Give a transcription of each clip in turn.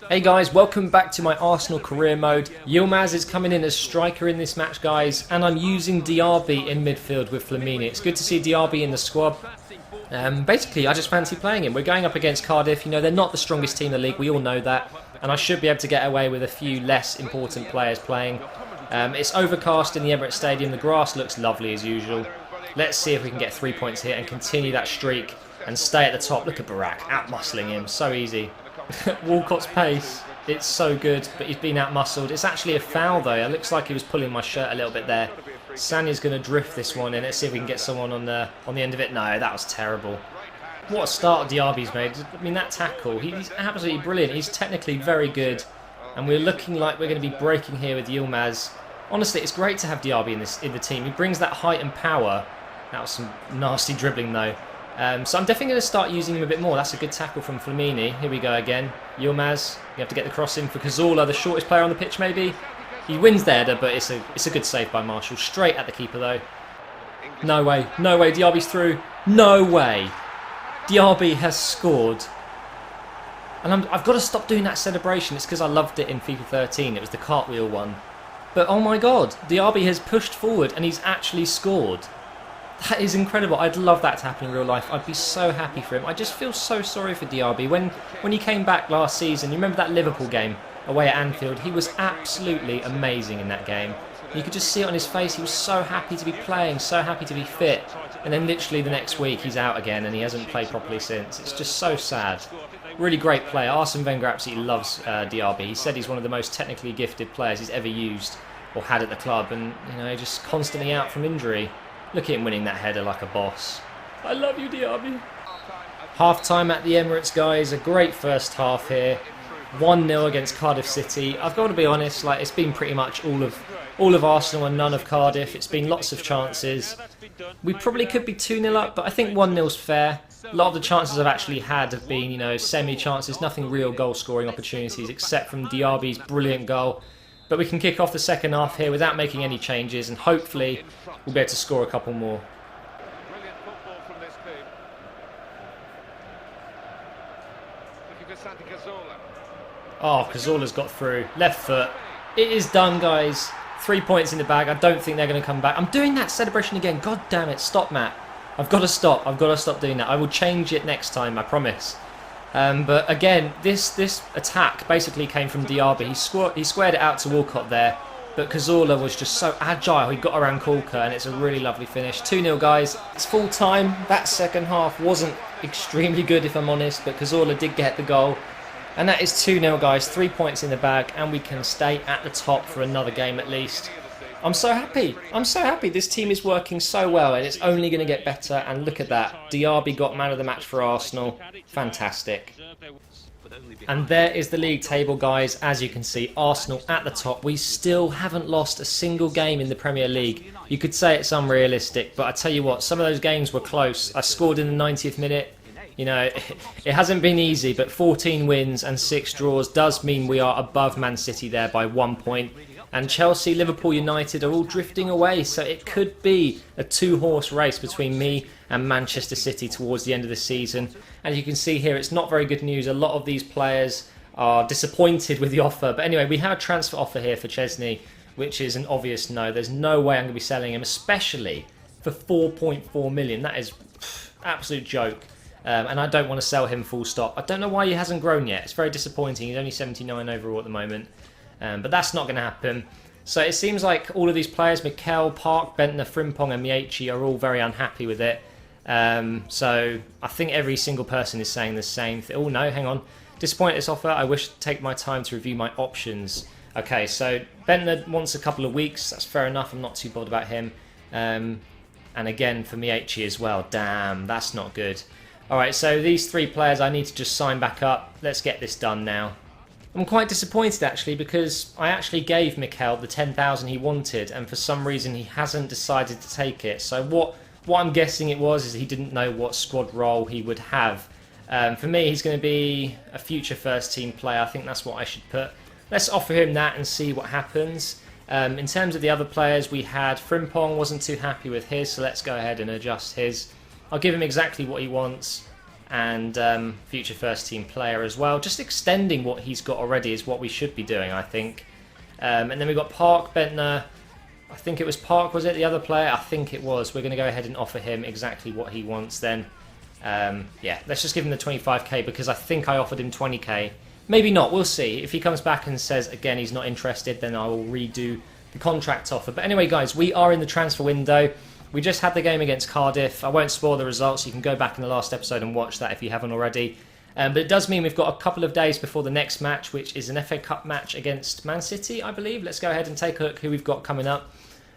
Hey guys, welcome back to my Arsenal career mode. Yilmaz is coming in as striker in this match, guys, and I'm using Diaby in midfield with Flamini. It's good to see Diaby in the squad. Basically, I just fancy playing him. We're going up against Cardiff. You know, they're not the strongest team in the league. We all know that. And I should be able to get away with a few less important players playing. It's overcast in the Emirates Stadium. The grass looks lovely as usual. Let's see if we can get 3 points here and continue that streak and stay at the top. Look at Barak, out-muscling him. So easy. Walcott's pace, it's so good, but he's been out-muscled. It's actually a foul, though. It looks like he was pulling my shirt a little bit there. Sanya's going to drift this one in. Let's see if we can get someone on the end of it. No, that was terrible. What a start Diaby's made. I mean, that tackle, he's absolutely brilliant. He's technically very good, and we're looking like we're going to be breaking here with Yilmaz. Honestly, it's great to have Diaby in the team. He brings that height and power. That was some nasty dribbling, though. So I'm definitely going to start using him a bit more. That's a good tackle from Flamini. Here we go again. Yilmaz, you have to get the cross in for Cazorla, the shortest player on the pitch maybe. He wins the header, but it's a good save by Marshall. Straight at the keeper though. No way, no way, Diaby's through. No way. Diaby has scored. And I've got to stop doing that celebration. It's because I loved it in FIFA 13. It was the cartwheel one. But oh my god, Diaby has pushed forward and he's actually scored. That is incredible. I'd love that to happen in real life. I'd be so happy for him. I just feel so sorry for Diaby. When he came back last season, you remember that Liverpool game away at Anfield? He was absolutely amazing in that game. You could just see it on his face. He was so happy to be playing, so happy to be fit. And then literally the next week, he's out again and he hasn't played properly since. It's just so sad. Really great player. Arsene Wenger absolutely loves Diaby. He said he's one of the most technically gifted players he's ever used or had at the club. And, you know, just constantly out from injury. Look at him winning that header like a boss. I love you, Diaby. Half-time at the Emirates, guys. A great first half here. 1-0 against Cardiff City. I've got to be honest, like it's been pretty much all of Arsenal and none of Cardiff. It's been lots of chances. We probably could be 2-0 up, but I think 1-0's fair. A lot of the chances I've actually had have been, you know, semi-chances, nothing real goal-scoring opportunities except from Diaby's brilliant goal. But we can kick off the second half here without making any changes and hopefully we'll be able to score a couple more. Oh, Cazorla's got through. Left foot. It is done, guys. 3 points in the bag. I don't think they're going to come back. I'm doing that celebration again. God damn it. Stop, Matt. I've got to stop. I've got to stop doing that. I will change it next time, I promise. But again, this attack basically came from Diaby. He squared it out to Walcott there, but Cazorla was just so agile. He got around Corker, and it's a really lovely finish. 2-0, guys. It's full time. That second half wasn't extremely good, if I'm honest, but Cazorla did get the goal. And that is 2-0, guys. 3 points in the bag, and we can stay at the top for another game at least. I'm so happy. I'm so happy. This team is working so well and it's only going to get better. And look at that. Diaby got man of the match for Arsenal. Fantastic. And there is the league table, guys. As you can see, Arsenal at the top. We still haven't lost a single game in the Premier League. You could say it's unrealistic, but I tell you what, some of those games were close. I scored in the 90th minute. You know, it hasn't been easy, but 14 wins and 6 draws does mean we are above Man City there by 1 point. And Chelsea, Liverpool, United are all drifting away, so it could be a two-horse race between me and Manchester City towards the end of the season. And you can see here, it's not very good news. A lot of these players are disappointed with the offer. But anyway, we have a transfer offer here for Chesney, which is an obvious no. There's no way I'm going to be selling him, especially for 4.4 million. That is absolute joke. And I don't want to sell him full stop. I don't know why he hasn't grown yet. It's very disappointing. He's only 79 overall at the moment. But that's not going to happen. So it seems like all of these players, Mikel, Park, Bentner, Frimpong and Miechi are all very unhappy with it. So I think every single person is saying the same thing. Oh no, hang on. Disappointed this offer. I wish to take my time to review my options. Okay, so Bentner wants a couple of weeks. That's fair enough. I'm not too bothered about him. And again for Miechi as well. Damn, that's not good. Alright, so these 3 players I need to just sign back up. Let's get this done now. I'm quite disappointed actually because I actually gave Mikel the 10,000 he wanted and for some reason he hasn't decided to take it. So what I'm guessing it was is he didn't know what squad role he would have. For me, he's going to be a future first team player. I think that's what I should put. Let's offer him that and see what happens. In terms of the other players, we had Frimpong, wasn't too happy with his, so let's go ahead and adjust his. I'll give him exactly what he wants. and future first team player as well. Just extending what he's got already is what we should be doing, I think. And then we've got Park, Bentner. I think it was Park, was it? The other player? I think it was. We're going to go ahead and offer him exactly what he wants then. Yeah, let's just give him the 25k because I think I offered him 20k. Maybe not, we'll see. If he comes back and says, again, he's not interested, then I will redo the contract offer. But anyway, guys, we are in the transfer window. We just had the game against Cardiff. I won't spoil the results. You can go back in the last episode and watch that if you haven't already. But it does mean we've got a couple of days before the next match, which is an FA Cup match against Man City, I believe. Let's go ahead and take a look who we've got coming up.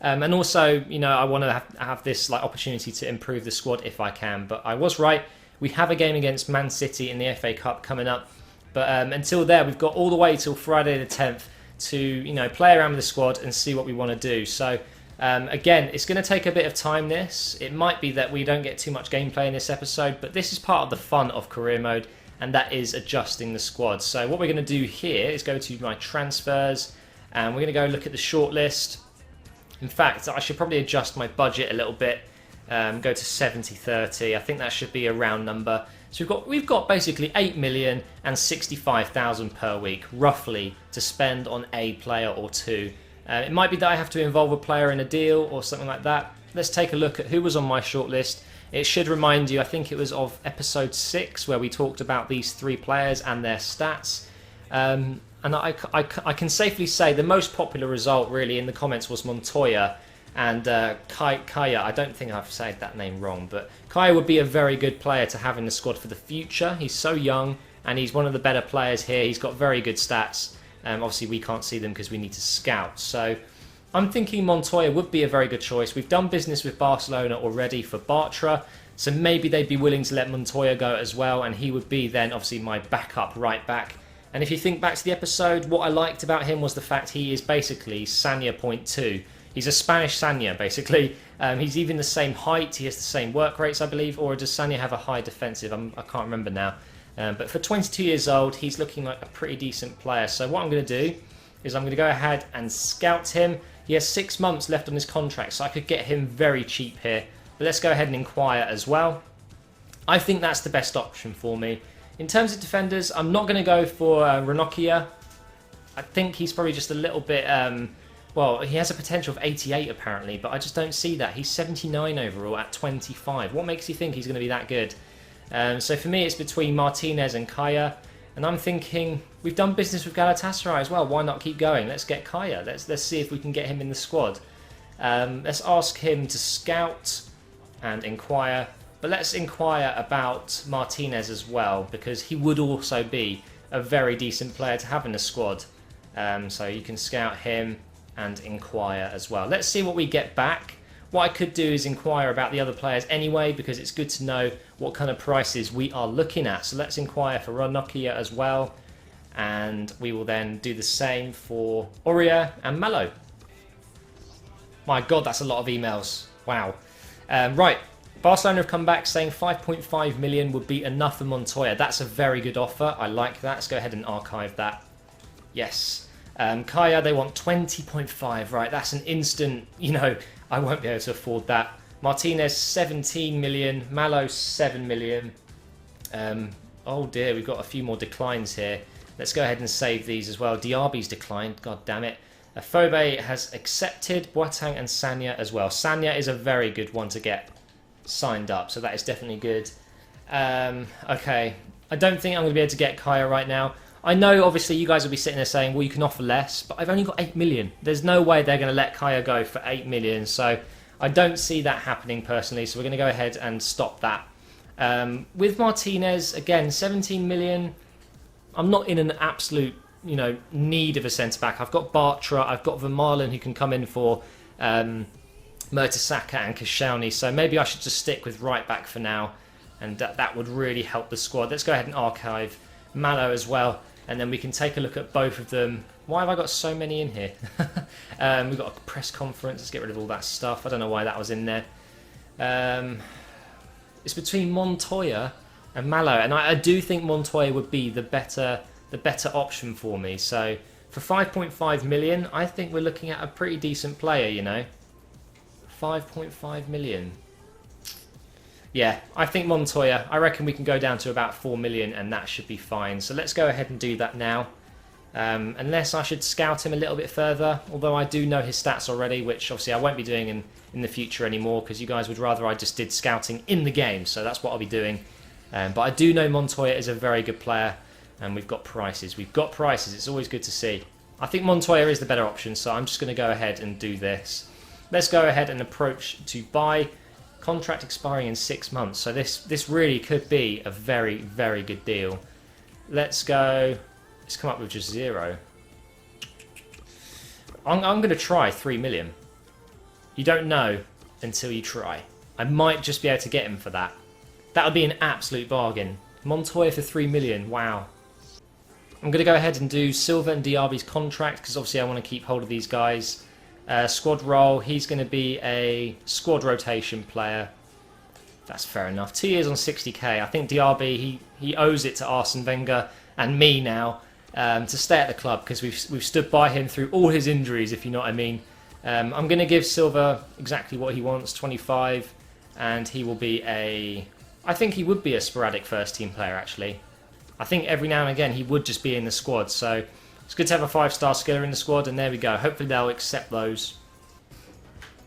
And also, you know, I want to have this like opportunity to improve the squad if I can. But I was right. We have a game against Man City in the FA Cup coming up. But until there, we've got all the way till Friday the 10th to, you know, play around with the squad and see what we want to do. So, again, it's going to take a bit of time, this. It might be that we don't get too much gameplay in this episode, but this is part of the fun of career mode, and that is adjusting the squad. So what we're going to do here is go to my transfers, and we're going to go look at the shortlist. In fact, I should probably adjust my budget a little bit, go to 70-30. I think that should be a round number. So we've got basically 8,065,000 per week, roughly, to spend on a player or two. It might be that I have to involve a player in a deal or something like that. Let's take a look at who was on my shortlist. It should remind you, I think it was of episode 6, where we talked about these 3 players and their stats. And I can safely say the most popular result, really, in the comments was Montoya and Kaya. I don't think I've said that name wrong, but Kaya would be a very good player to have in the squad for the future. He's so young, and he's one of the better players here. He's got very good stats. Obviously, we can't see them because we need to scout. So I'm thinking Montoya would be a very good choice. We've done business with Barcelona already for Bartra, so maybe they'd be willing to let Montoya go as well, and he would be then obviously my backup right back. And if you think back to the episode, what I liked about him was the fact he is basically Sanya .2. He's a Spanish Sanya, basically. He's even the same height, he has the same work rates, I believe, or does Sanya have a high defensive? I can't remember now. But for 22 years old, he's looking like a pretty decent player. So what I'm going to do is I'm going to go ahead and scout him. He has 6 months left on his contract, so I could get him very cheap here. But let's go ahead and inquire as well. I think that's the best option for me. In terms of defenders, I'm not going to go for Ranocchia. I think he's probably just a little bit... well, he has a potential of 88 apparently, but I just don't see that. He's 79 overall at 25. What makes you think he's going to be that good? So for me, it's between Martinez and Kaya. And I'm thinking, we've done business with Galatasaray as well. Why not keep going? Let's get Kaya. Let's see if we can get him in the squad. Let's ask him to scout and inquire. But let's inquire about Martinez as well, because he would also be a very decent player to have in the squad. So you can scout him and inquire as well. Let's see what we get back. What I could do is inquire about the other players anyway, because it's good to know what kind of prices we are looking at. So let's inquire for Ranocchia as well. And we will then do the same for Aurier and Malo. My God, that's a lot of emails. Wow. Right. Barcelona have come back saying 5.5 million would be enough for Montoya. That's a very good offer. I like that. Let's go ahead and archive that. Yes. Kaya, they want 20.5. Right, that's an instant, you know, I won't be able to afford that. Martinez, 17 million. Malo, 7 million. Oh dear, we've got a few more declines here. Let's go ahead and save these as well. Diaby's declined. God damn it. Phobe has accepted. Boateng and Sanya as well. Sanya is a very good one to get signed up, so that is definitely good. Okay, I don't think I'm going to be able to get Kaya right now. I know obviously you guys will be sitting there saying, well, you can offer less, but I've only got 8 million. There's no way they're going to let Kaya go for 8 million, so I don't see that happening personally, so we're going to go ahead and stop that. With Martinez, again, 17 million. I'm not in an absolute, you know, need of a centre-back. I've got Bartra, I've got Vermaelen who can come in for Mertesacker and Koscielny, so maybe I should just stick with right-back for now, and that would really help the squad. Let's go ahead and archive Malo as well, and then we can take a look at both of them. Why have I got so many in here? We've got a press conference. Let's get rid of all that stuff. I don't know why that was in there. It's between Montoya and Malo, and I do think Montoya would be the better option for me. So for 5.5 million, I think we're looking at a pretty decent player, you know. 5.5 million. Yeah, I think Montoya, I reckon we can go down to about 4 million and that should be fine. So let's go ahead and do that now. Unless I should scout him a little bit further, although I do know his stats already, which obviously I won't be doing in the future anymore because you guys would rather I just did scouting in the game, so that's what I'll be doing. But I do know Montoya is a very good player, and we've got prices. We've got prices, it's always good to see. I think Montoya is the better option, so I'm just going to go ahead and do this. Let's go ahead and approach to buy. Contract expiring in 6 months, so this really could be a very, very good deal. Let's go. Let's come up with just 0. I'm going to try 3 million. You don't know until you try. I might just be able to get him for that. That would be an absolute bargain. Montoya for 3 million, wow. I'm going to go ahead and do Silva and Diaby's contract because obviously I want to keep hold of these guys. Squad role, he's going to be a squad rotation player. That's fair enough. 2 years on 60k. I think Diaby, he owes it to Arsene Wenger and me now to stay at the club because we've stood by him through all his injuries, if you know what I mean. I'm going to give Silva exactly what he wants, 25, and he will be I think he would be a sporadic first team player actually. I think every now and again he would just be in the squad, so it's good to have a 5-star skiller in the squad, and there we go. Hopefully they'll accept those.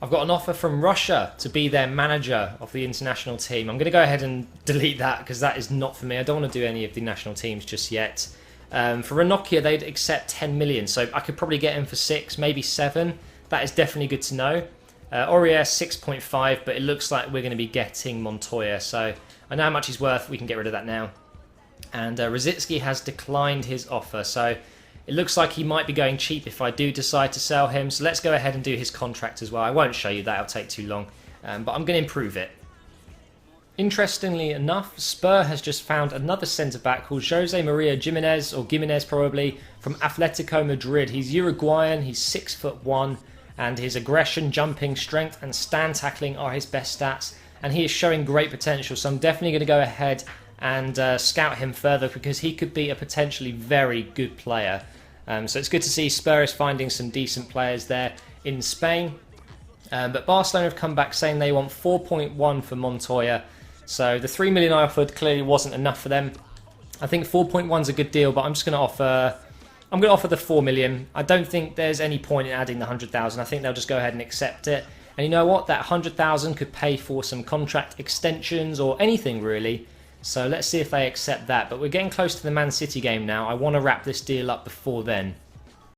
I've got an offer from Russia to be their manager of the international team. I'm going to go ahead and delete that because that is not for me. I don't want to do any of the national teams just yet. For Ranocchia, they'd accept 10 million, so I could probably get him for 6, maybe 7. That is definitely good to know. Aurier 6.5, but it looks like we're going to be getting Montoya, so I know how much he's worth. We can get rid of that now. And Rosicki has declined his offer, so it looks like he might be going cheap if I do decide to sell him. So let's go ahead and do his contract as well. I won't show you that, it'll take too long. But I'm going to improve it. Interestingly enough, Spur has just found another centre-back called Jose Maria Gimenez, or Gimenez probably, from Atletico Madrid. He's Uruguayan, he's 6'1", and his aggression, jumping, strength and stand tackling are his best stats. And he is showing great potential, so I'm definitely going to go ahead and scout him further because he could be a potentially very good player. So it's good to see Spurs finding some decent players there in Spain. But Barcelona have come back saying they want 4.1 for Montoya. So the 3 million I offered clearly wasn't enough for them. I think 4.1 is a good deal, but I'm just going to offer. I'm going to offer the 4 million. I don't think there's any point in adding the 100,000. I think they'll just go ahead and accept it. And you know what? That 100,000 could pay for some contract extensions or anything really. So let's see if they accept that. But we're getting close to the Man City game now. I want to wrap this deal up before then.